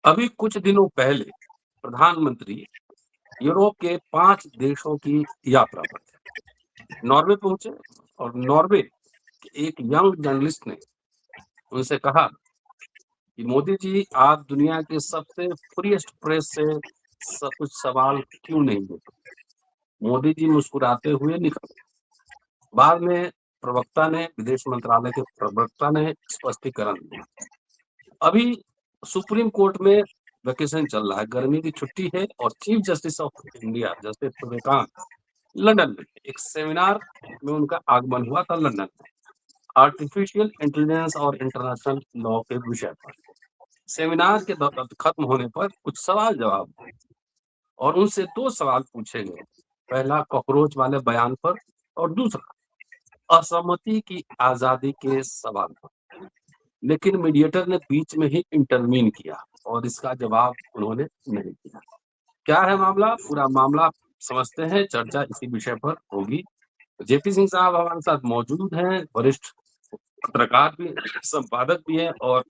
अभी कुछ दिनों पहले प्रधानमंत्री यूरोप के 5 देशों की यात्रा पर थे। नॉर्वे पहुंचे और नॉर्वे के एक यंग जर्नलिस्ट ने उनसे कहा कि मोदी जी, आप दुनिया के सबसे फ्रीएस्ट प्रेस से कुछ सवाल क्यों नहीं पूछते? मोदी जी मुस्कुराते हुए निकल गए। बाद में विदेश मंत्रालय के प्रवक्ता ने स्पष्टीकरण दिया। अभी सुप्रीम कोर्ट में वेकेशन चल रहा है, गर्मी की छुट्टी है और chief justice of India justice Suryakant London में एक सेमिनार में उनका आगमन हुआ था लंदन में, आर्टिफिशियल इंटेलिजेंस और इंटरनेशनल लॉ के विषय पर। सेमिनार के खत्म होने पर कुछ सवाल जवाब हुए और उनसे 2 सवाल पूछे गए। पहला कॉकरोच वाले बयान पर और दूसरा असहमति की आजादी के सवाल पर। लेकिन मीडिएटर ने बीच में ही इंटरवीन किया और इसका जवाब उन्होंने नहीं दिया। क्या है मामला? पूरा मामला समझते हैं, चर्चा इसी विषय पर होगी। जेपी सिंह साहब हमारे साथ मौजूद हैं, वरिष्ठ पत्रकार भी, संपादक भी हैं और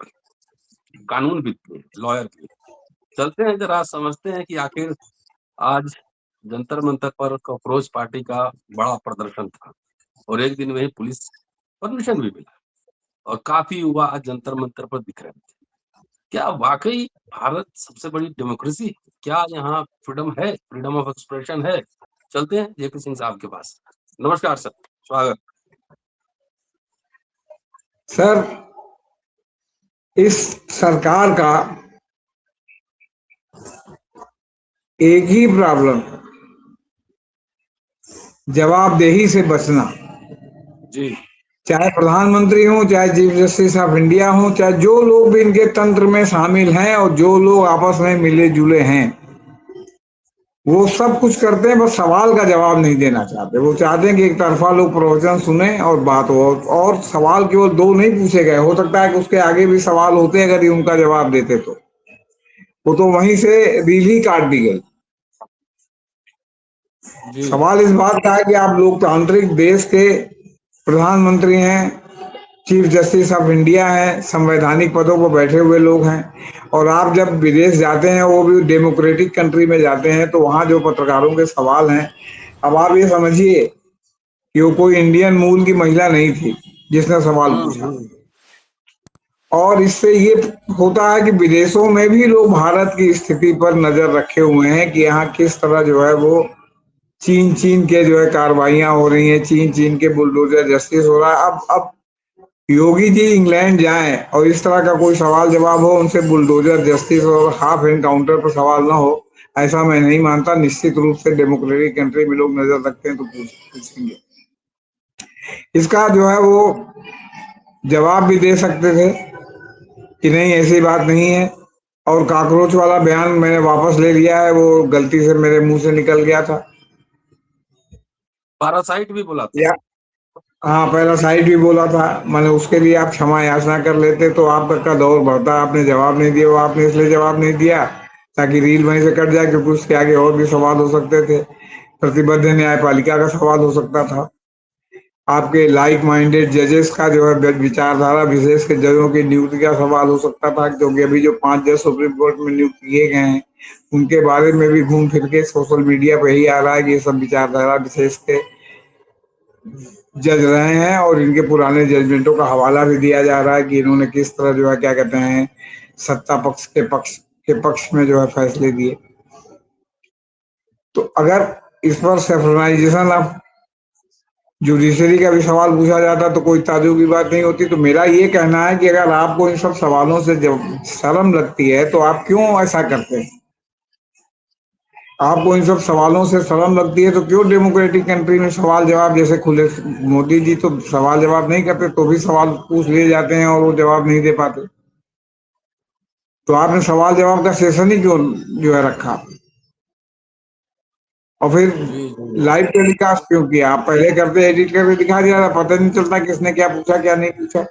कानूनविद भी, लॉयर भी। चलते हैं, जरा समझते हैं कि आखिर आज जंतर मंतर पर कॉकरोच पार्टी का बड़ा प्रदर्शन था और एक दिन में ही पुलिस परमिशन भी मिला और काफी युवा आज जंतर मंतर पर दिख रहे थे। क्या वाकई भारत सबसे बड़ी डेमोक्रेसी? क्या यहाँ फ्रीडम है, फ्रीडम ऑफ एक्सप्रेशन है? चलते हैं जेपी सिंह साहब के पास। नमस्कार सर, स्वागत। सर, इस सरकार का एक ही प्रॉब्लम, जवाबदेही से बचना। जी चाहे प्रधानमंत्री हो, चाहे चीफ जस्टिस ऑफ इंडिया हो, चाहे जो लोग भी इनके तंत्र में शामिल हैं और जो लोग आपस में मिले जुले हैं, वो सब कुछ करते हैं, बस सवाल का जवाब नहीं देना चाहते। वो चाहते हैं कि एक तरफा लोग प्रवचन सुने और बात हो, और सवाल केवल 2 नहीं पूछे गए, हो सकता है कि उसके आगे भी सवाल होते अगर ये उनका जवाब देते तो। वो तो वहीं से रील ही काट दी गई। जी सवाल इस बात का है कि आप लोकतांत्रिक देश के प्रधानमंत्री हैं, चीफ जस्टिस ऑफ इंडिया हैं, संवैधानिक पदों पर बैठे हुए लोग हैं, और आप जब विदेश जाते हैं, वो भी डेमोक्रेटिक कंट्री में जाते हैं, तो वहां जो पत्रकारों के सवाल हैं, अब आप ये समझिए कि वो कोई इंडियन मूल की महिला नहीं थी जिसने सवाल पूछा। हम्म। और इससे ये होता है कि विदेशों में भी लोग भारत की स्थिति पर नजर रखे हुए हैं कि यहाँ किस तरह जो है वो चीन चीन के जो है कार्रवाइयां हो रही हैं, चीन चीन के बुलडोजर जस्टिस हो रहा है। अब योगी जी इंग्लैंड जाएं और इस तरह का कोई सवाल जवाब हो, उनसे बुलडोजर जस्टिस और हाफ एनकाउंटर पर सवाल ना हो, ऐसा मैं नहीं मानता। निश्चित रूप से डेमोक्रेटिक कंट्री में लोग नजर रखते हैं तो पूछेंगे। इसका जो है वो जवाब भी दे सकते थे कि नहीं, ऐसी बात नहीं है। और कॉकरोच वाला बयान मैंने वापस ले लिया है, वो गलती से मेरे मुंह से निकल गया था। पैरासाइट भी बोला था। या हाँ, पहला साइड भी बोला था मैंने, उसके लिए आप क्षमा याचना कर लेते तो आपका दौर बढ़ता। आपने जवाब नहीं दिया, वो आपने इसलिए जवाब नहीं दिया ताकि रील वहीं से कट जाए, क्योंकि उसके आगे और भी सवाल हो सकते थे। प्रतिबद्ध न्यायपालिका का सवाल हो सकता था, आपके लाइक माइंडेड जजेस का जो है विचारधारा विशेष के जजों की नियुक्ति का सवाल हो सकता था, क्योंकि अभी जो 5 जज सुप्रीम कोर्ट में नियुक्त किए गए हैं उनके बारे में भी घूम फिर के सोशल मीडिया पे ही आ रहा है कि ये सब विचारधारा विशेष के जज रहे हैं, और इनके पुराने जजमेंटों का हवाला भी दिया जा रहा है कि इन्होंने किस तरह जो है क्या कहते हैं सत्ता पक्ष में जो है फैसले दिए। तो अगर इस पर सेफराइजेशन ऑफ जुडिशरी का भी सवाल पूछा जाता तो कोई ताज्जुब की बात नहीं होती। तो मेरा ये कहना है कि अगर आपको इन सब सवालों से जब शर्म लगती है तो आप क्यों ऐसा करते हैं? आपको इन सब सवालों से शर्म लगती है तो क्यों डेमोक्रेटिक कंट्री में सवाल जवाब जैसे खुले, मोदी जी तो सवाल जवाब नहीं करते तो भी सवाल पूछ लिए जाते हैं और वो जवाब नहीं दे पाते। तो आपने सवाल जवाब का सेशन ही क्यों जो है रखा, और फिर जी जी लाइव टेलीकास्ट क्यों किया? आप पहले करते एडिट करके दिखा दिया था, पता नहीं चलता किसने क्या पूछा क्या नहीं पूछा।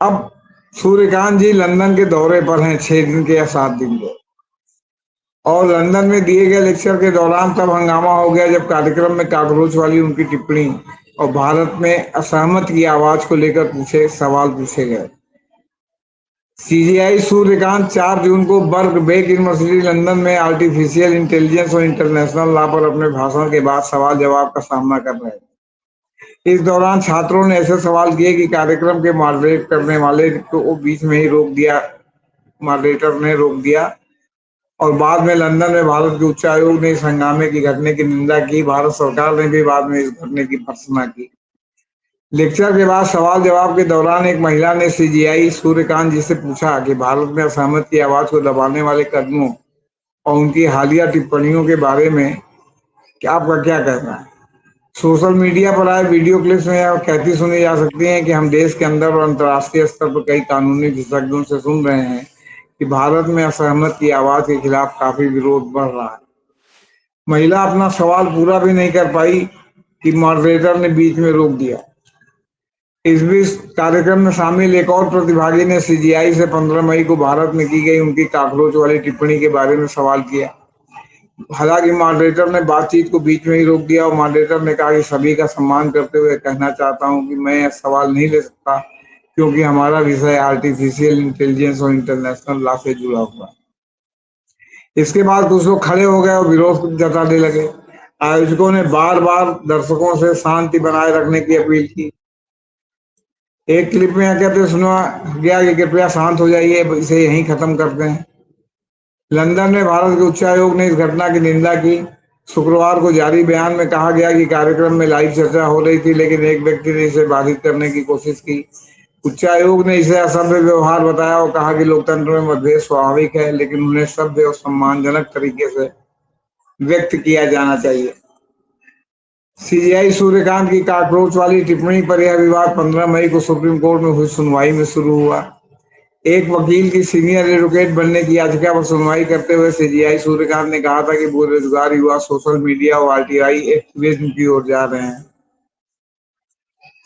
अब सूर्यकांत जी लंदन के दौरे पर हैं 6 दिन के या 7 दिन के, और लंदन में दिए गए लेक्चर के दौरान तब हंगामा हो गया जब कार्यक्रम में कॉकरोच वाली उनकी टिप्पणी और भारत में असहमत की आवाज को लेकर सवाल पूछे गए। सीजीआई सूर्यकांत 4 जून को बर्कबेक यूनिवर्सिटी लंदन में आर्टिफिशियल इंटेलिजेंस और इंटरनेशनल लॉ पर अपने भाषण के बाद सवाल जवाब का सामना कर रहे थे। इस दौरान छात्रों ने ऐसे सवाल किए कि कार्यक्रम के मॉडरेट करने वाले को बीच में ही रोक दिया, मॉडरेटर ने रोक दिया। और बाद में लंदन में भारत के उच्चायोग ने इस हंगामे की घटने की निंदा की। भारत सरकार ने भी बाद में इस घटने की भर्त्सना की। लेक्चर के बाद सवाल जवाब के दौरान एक महिला ने सीजीआई सूर्यकांत जी से पूछा कि भारत में असहमत की आवाज को दबाने वाले कदमों और उनकी हालिया टिप्पणियों के बारे में आपका क्या कहना है। सोशल मीडिया पर आए वीडियो क्लिप्स में यह कहती सुनी जा सकती हैं कि हम देश के अंदर और अंतर्राष्ट्रीय स्तर पर कई कानूनी विशेषज्ञों से सुन रहे हैं कि भारत में असहमत की आवाज के खिलाफ काफी विरोध बढ़ रहा है। महिला अपना सवाल पूरा भी नहीं कर पाई कि मॉडरेटर ने बीच में रोक दिया। इस बीच कार्यक्रम में शामिल एक और प्रतिभागी ने सीजीआई से 15 मई को भारत में की गई उनकी काकरोच वाली टिप्पणी के बारे में सवाल किया। हालांकि मॉडरेटर ने बातचीत को बीच में ही रोक दिया और मॉडरेटर ने कहा कि सभी का सम्मान करते हुए कहना चाहता हूं कि मैं यह सवाल नहीं ले सकता क्योंकि हमारा विषय आर्टिफिशियल इंटेलिजेंस और इंटरनेशनल लॉ से जुड़ा हुआ है। इसके बाद कुछ लोग खड़े हो गए और विरोध जताने लगे। आयोजकों ने बार बार दर्शकों से शांति बनाए रखने की अपील की। एक क्लिप में यह कहते सुना गया कि कृपया शांत हो जाइए, इसे यहीं खत्म करते हैं। लंदन में भारत के उच्चायोग ने इस घटना की निंदा की। शुक्रवार को जारी बयान में कहा गया कि कार्यक्रम में लाइव चर्चा हो रही थी लेकिन एक व्यक्ति ने इसे बाधित करने की कोशिश की। उच्चायोग ने इसे असभ्य व्यवहार बताया और कहा कि लोकतंत्र में मतभेद स्वाभाविक है लेकिन उन्हें सभ्य और सम्मानजनक तरीके से व्यक्त किया जाना चाहिए। सीजीआई सूर्यकांत की काकरोच वाली टिप्पणी पर यह विवाद 15 मई को सुप्रीम कोर्ट में हुई सुनवाई में शुरू हुआ। एक वकील की सीनियर एडवोकेट बनने की याचिका पर सुनवाई करते हुए सीजीआई सूर्यकांत ने कहा था कि बेरोजगार युवा सोशल मीडिया और आरटीआई एक्टिविज्म की ओर जा रहे हैं।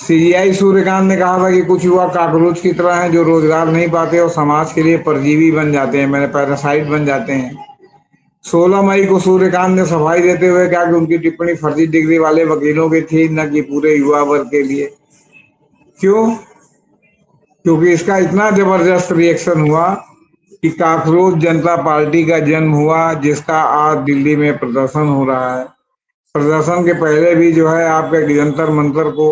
सीजीआई सूर्यकांत ने कहा था कि कुछ युवा काकरोच की तरह हैं जो रोजगार नहीं पाते और समाज के लिए परजीवी बन जाते हैं, मैंने पैरासाइट बन जाते हैं। 16 मई को सूर्यकांत ने सफाई देते हुए कहा कि उनकी टिप्पणी फर्जी डिग्री वाले वकीलों की थी, न कि पूरे युवा वर्ग के लिए। क्यों? क्योंकि इसका इतना जबरदस्त रिएक्शन हुआ कि काकरोच जनता पार्टी का जन्म हुआ जिसका आज दिल्ली में प्रदर्शन हो रहा है। प्रदर्शन के पहले भी जो है आपके जंतर मंतर को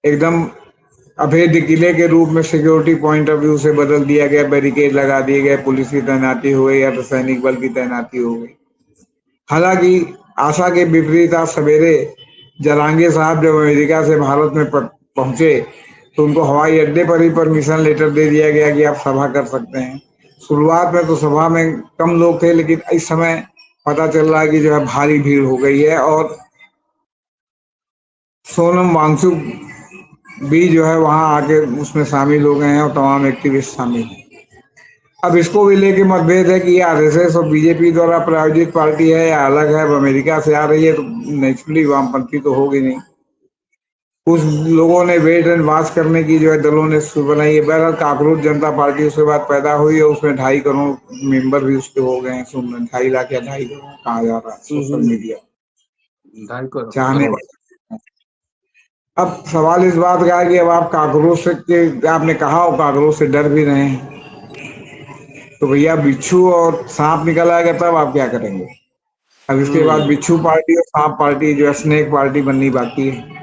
एकदम अभेद्य किले के रूप में सिक्योरिटी पॉइंट ऑफ व्यू से बदल दिया गया, बैरिकेड लगा दिए गए, पुलिस की तैनाती हो गई, अर्धसैनिक बल की तैनाती हो गई। हालांकि आशा के विपरीत आज सवेरे जरांगे साहब जब अमेरिका से भारत में पहुंचे तो उनको हवाई अड्डे पर ही परमिशन लेटर दे दिया गया कि आप सभा कर सकते हैं। शुरुआत में तो सभा में कम लोग थे लेकिन इस समय पता चल रहा है कि जो है भारी भीड़ हो गई है और सोनम वांगचुक भी जो है वहां आके उसमें शामिल हो गए हैं और तमाम एक्टिविस्ट शामिल हैं। अब इसको भी लेके मतभेद है कि ये आरएसएस और बीजेपी द्वारा प्रायोजित पार्टी है या अलग है। अब अमेरिका से आ रही है तो नेचुरली वामपंथी तो होगी नहीं। कुछ लोगों ने वेट एंड वॉच करने की जो है दलों ने बनाई है। बहरहाल काकरोच जनता पार्टी उसके बाद पैदा हुई और उसमें 2.5 करोड़ मेंबर भी उसके हो गए हैं। सुन 2.5 लाख या 2.5 करोड़ कहा जा रहा है सोशल मीडिया 2.5 चाहने करोड़। वाले। अब सवाल इस बात का है कि अब आप काकरोच से के आपने कहा हो काकरोच से डर भी रहे हैं तो भैया बिच्छू और सांप निकल आएगा तब आप क्या करेंगे। अब इसके बाद बिच्छू पार्टी और सांप पार्टी जो है स्नेक पार्टी बननी बाकी है।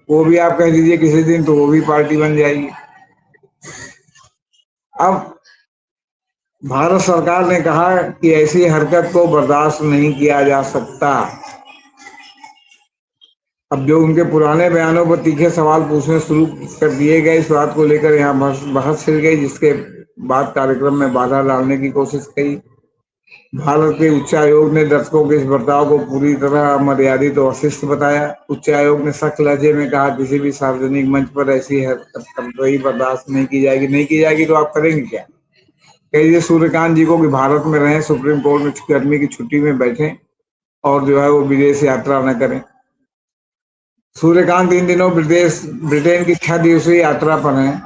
वो भी आप कह दीजिए किसी दिन तो वो भी पार्टी बन जाएगी। अब भारत सरकार ने कहा कि ऐसी हरकत को बर्दाश्त नहीं किया जा सकता। अब जो उनके पुराने बयानों पर तीखे सवाल पूछने शुरू कर दिए गए, इस बात को लेकर यहाँ बहस छिड़ गई जिसके बाद कार्यक्रम में बाधा डालने की कोशिश की। भारत के उच्चायोग ने दर्शकों के इस बर्ताव को पूरी तरह अमर्यादित और अशिष्ट बताया। उच्चायोग ने सख्त लहजे में कहा किसी भी सार्वजनिक मंच पर ऐसी हरकत बर्दाश्त नहीं की जाएगी। नहीं की जाएगी तो आप करेंगे क्या? कहिए सूर्यकांत जी को कि भारत में रहें, सुप्रीम कोर्ट में गर्मी की छुट्टी में बैठें और जो है वो विदेश यात्रा न करें। सूर्यकांत इन दिनों ब्रिटेन की 6 दिवसीय यात्रा पर हैं।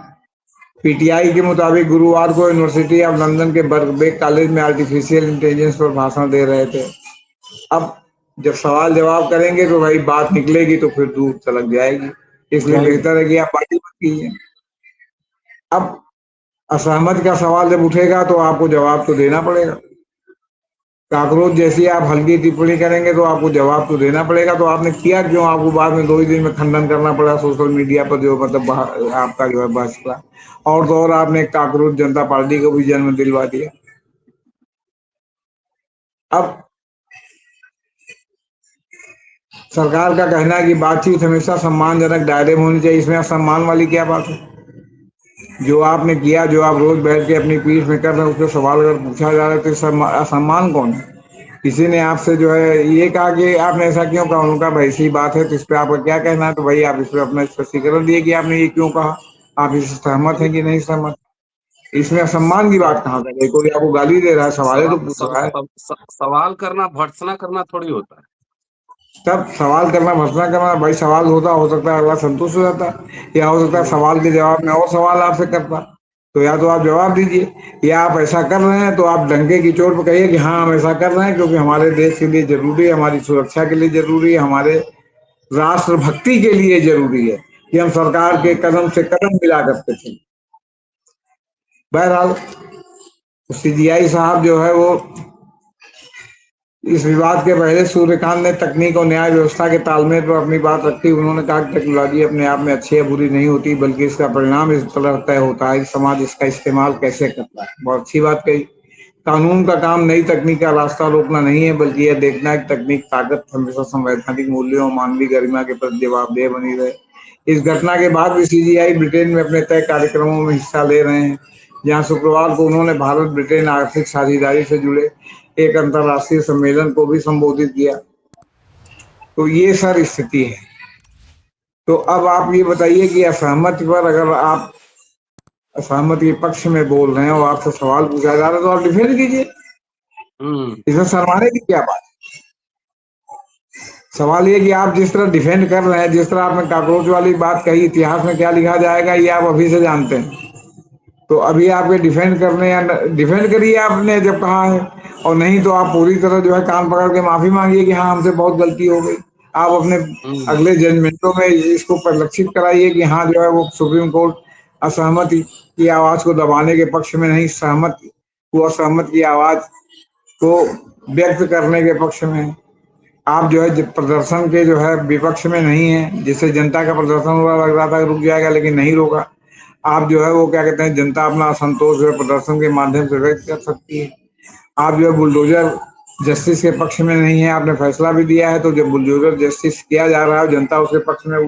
पीटीआई के मुताबिक गुरुवार को यूनिवर्सिटी ऑफ लंदन के बर्कबेक कॉलेज में आर्टिफिशियल इंटेलिजेंस पर भाषण दे रहे थे। अब जब सवाल जवाब करेंगे तो भाई बात निकलेगी तो फिर दूर चलक जाएगी, इसलिए बेहतर है कि आप पार्टी मत कीजिए। अब असहमत का सवाल जब उठेगा तो आपको जवाब तो देना पड़ेगा। काकरोच जैसी आप हल्की टिप्पणी करेंगे तो आपको जवाब तो देना पड़ेगा। तो आपने किया क्यों? आपको बाद में 2 ही दिन में खंडन करना पड़ा सोशल मीडिया पर, जो मतलब आपका जो है बहस का। और तो और आपने काकरोच जनता पार्टी को भी जन्म दिलवा दिया। अब सरकार का कहना है कि बातचीत हमेशा सम्मानजनक दायरे में होनी चाहिए। इसमें असम्मान वाली क्या बात है? जो आपने किया, जो आप रोज बैठ के अपनी पीठ में कर रहे हैं, उस पर सवाल अगर पूछा जा रहा है तो असम्मान कौन है? किसी ने आपसे जो है ये कहा कि आपने ऐसा क्यों कहा, उनका भाई ऐसी बात है तो इस पे आपका क्या कहना है? तो भाई आप इस पे अपना स्पष्टीकरण दिए कि आपने ये क्यों कहा, आप इससे सहमत हैं कि नहीं सहमत। इसमें असम्मान की बात कहाँ कर? कोई आपको गाली दे रहा है, सवाल सवा, तो पूछ सव, रहा है। सव, स- सवाल करना भर्त्सना करना थोड़ी होता है। तब सवाल करना भर्सना करना, भाई सवाल होता हो सकता है अगला संतुष्ट हो जाता, या हो सकता है हम्म सवाल के जवाब में और सवाल आपसे करता। तो या तो आप जवाब दीजिए, या आप ऐसा कर रहे हैं तो आप डंके की चोट पर कहिए कि हाँ हम ऐसा कर रहे हैं क्योंकि हमारे देश के लिए जरूरी है, हमारी सुरक्षा के लिए जरूरी है, हमारे राष्ट्रभक्ति के लिए जरूरी है कि हम सरकार के हम्म कदम से कदम मिला करते थे। बहरहाल सीजीआई साहब जो है वो इस विवाद के पहले सूर्यकांत ने तकनीक और न्याय व्यवस्था के तालमेल पर अपनी बात रखी। उन्होंने कहा कि टेक्नोलॉजी अपने आप में अच्छी या बुरी नहीं होती, बल्कि इसका परिणाम इस तरह तय होता है कि समाज इसका इस्तेमाल कैसे करता है। बहुत अच्छी बात कही। कानून का काम नई तकनीक का रास्ता रोकना नहीं है, बल्कि यह देखना है कि तकनीक ताकत हमेशा संवैधानिक मूल्यों और मानवीय गरिमा के प्रति जवाबदेह बनी रहे। इस घटना के बाद भी सीजीआई ब्रिटेन में अपने तय कार्यक्रमों में हिस्सा ले रहे हैं, जहां शुक्रवार को उन्होंने भारत ब्रिटेन आर्थिक साझेदारी से जुड़े एक अंतर्राष्ट्रीय सम्मेलन को भी संबोधित किया। तो ये सर स्थिति है। तो अब आप ये बताइए कि असहमति पर अगर आप असहमति के पक्ष में बोल रहे हैं और आपसे सवाल पूछा जा रहा है तो आप डिफेंड कीजिए। हम्म इसमें शर्माने की क्या बात? सवाल ये कि आप जिस तरह डिफेंड कर रहे हैं, जिस तरह आपने कॉकरोच वाली बात कही, इतिहास में क्या लिखा जाएगा ये आप अभी से जानते हैं। तो अभी आपके डिफेंड करने या डिफेंड करिए आपने जब कहा है, और नहीं तो आप पूरी तरह जो है कान पकड़ के माफी मांगिए कि हाँ हमसे बहुत गलती हो गई। आप अपने हम्म अगले जजमेंटों में इसको परिलक्षित कराइए कि हाँ जो है वो सुप्रीम कोर्ट असहमति की आवाज को दबाने के पक्ष में नहीं, सहमत वो असहमत की आवाज को व्यक्त करने के पक्ष में है। आप जो है प्रदर्शन के जो है विपक्ष में नहीं है, जिससे जनता का प्रदर्शन हो रहा लग रहा था रुक जाएगा, लेकिन नहीं रोका। आप जो है वो क्या कहते हैं, जनता अपना असंतोष जो है प्रदर्शन के माध्यम से व्यक्त कर सकती है। आप जो है बुलडोजर जस्टिस के पक्ष में नहीं है, आपने फैसला भी दिया है। तो जब बुलडोजर जस्टिस किया जा रहा है, जनता उसके पक्ष में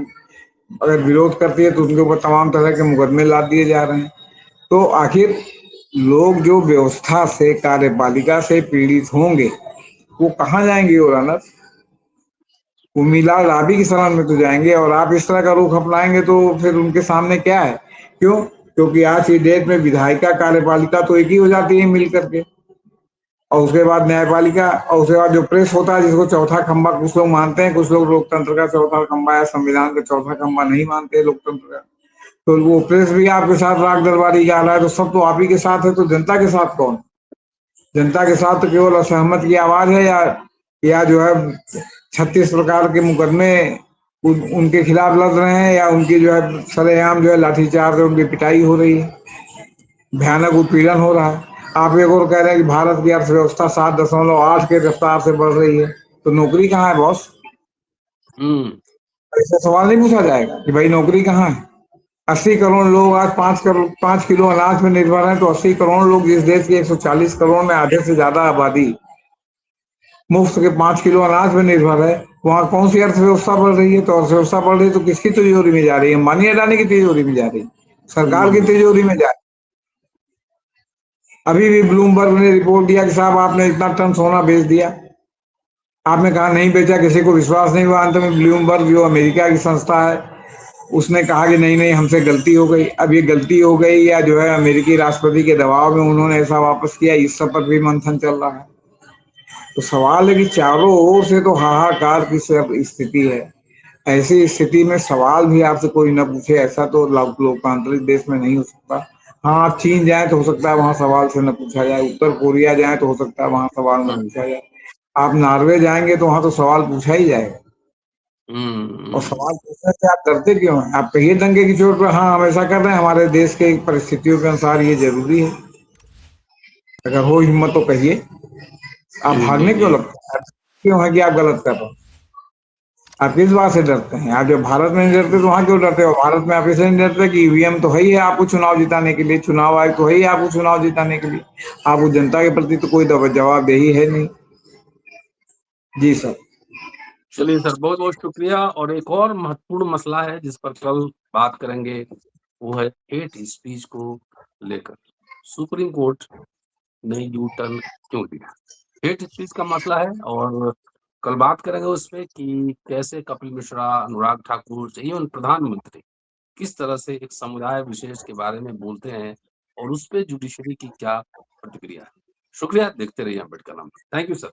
अगर विरोध करती है तो उनके ऊपर तमाम तरह के मुकदमे लाद दिए जा रहे हैं। तो आखिर लोग जो व्यवस्था से, कार्यपालिका से पीड़ित होंगे वो कहाँ जाएंगे? और अनर वो मिलाल राबी की शरण में तो जाएंगे। और आप इस तरह का रुख अपनाएंगे तो फिर उनके सामने क्या है? क्यों? क्योंकि आज की डेट में विधायिका कार्यपालिका तो एक ही हो जाती है मिल करके, और उसके बाद न्यायपालिका, और उसके बाद जो प्रेस होता है जिसको चौथा खंबा कुछ लोग मानते हैं, कुछ लोग लोकतंत्र का चौथा खंबा या संविधान का चौथा खंबा नहीं मानते हैं लोकतंत्र का। तो वो प्रेस भी आपके साथ राग दरबारी जा रहा है। तो सब तो आप ही के साथ है, तो जनता के साथ कौन? जनता के साथ तो केवल असहमत की आवाज है, या जो है 36 प्रकार के मुकदमे उनके खिलाफ लड़ रहे हैं, या उनकी जो है सरेआम जो है लाठीचार्ज, उनकी पिटाई हो रही है, भयानक उत्पीड़न हो रहा है। आप एक और कह रहे हैं कि भारत की अर्थव्यवस्था 7.8 के रफ्तार से बढ़ रही है, तो नौकरी कहाँ है बॉस? हम्म ऐसा सवाल नहीं पूछा जाएगा कि भाई नौकरी कहाँ है? 80 करोड़ लोग आज 5 करोड़ 5 किलो अनाज में निर्भर हैं। तो 80 करोड़ लोग जिस देश के 140 करोड़ में आधे से ज्यादा आबादी मुफ्त के 5 किलो अनाज में निर्भर है, वहां कौन सी अर्थव्यवस्था बढ़ रही है? तो अर्थव्यवस्था बढ़ रही है तो किसकी तिजोरी में जा रही है? अंबानी अडानी की तिजोरी में जा रही है, सरकार की हम्म तिजोरी में जा रही है। अभी भी ब्लूमबर्ग ने रिपोर्ट दिया कि साहब आपने इतना टन सोना बेच दिया। आपने कहा नहीं बेचा, किसी को विश्वास नहीं हुआ। अंत में ब्लूमबर्ग जो अमेरिका की संस्था है उसने कहा कि नहीं नहीं हमसे गलती हो गई। अब ये गलती हो गई या जो है अमेरिकी राष्ट्रपति के दबाव में उन्होंने ऐसा वापस किया, इस सब पर भी मंथन चल रहा है। तो सवाल है कि चारों ओर से तो हाहाकार की सब स्थिति है। ऐसी स्थिति में सवाल भी आपसे कोई न पूछे, ऐसा तो लोकतांत्रिक देश में नहीं हो सकता। हाँ, आप चीन जाए तो हो सकता है वहां सवाल से न पूछा जाए, उत्तर कोरिया जाए तो हो सकता है वहां सवाल न हम्म पूछा जाए, आप नॉर्वे जाएंगे तो वहां तो सवाल पूछा ही जाएगा। और सवाल पूछने से आप डरते क्यों हैं? आप कहिए डंके की चोट पर हाँ हम ऐसा कर रहे हैं, हमारे देश के परिस्थितियों के अनुसार ये जरूरी है। अगर हो हिम्मत तो कहिए। आप जी, जी, भागने क्यों जी। लगते हैं? क्यों है कि आप गलत कर रहे हो? आप किस बात से डरते हैं? आप जब भारत में नहीं डरते तो वहां क्यों डरते हो? भारत में आप इसलिए नहीं डरते कि ईवीएम तो है ही है आपको चुनाव जिताने के लिए, चुनाव आयोग तो है ही आपको चुनाव जिताने के लिए। आपको जनता के प्रति तो कोई जवाबदेही है नहीं। जी सर। चलिए सर, बहुत-बहुत शुक्रिया। और एक और महत्वपूर्ण मसला है जिस पर कल बात करेंगे, वो है हेट स्पीच को लेकर। सुप्रीम कोर्ट ने यू टर्न क्यों लिया? हेट स्पीच का मसला है और कल बात करेंगे उसपे कि कैसे कपिल मिश्रा, अनुराग ठाकुर, इवन प्रधानमंत्री किस तरह से एक समुदाय विशेष के बारे में बोलते हैं और उसपे जुडिशरी की क्या प्रतिक्रिया है। शुक्रिया, देखते रहिए अम्बेडकर नामा। Thank you sir.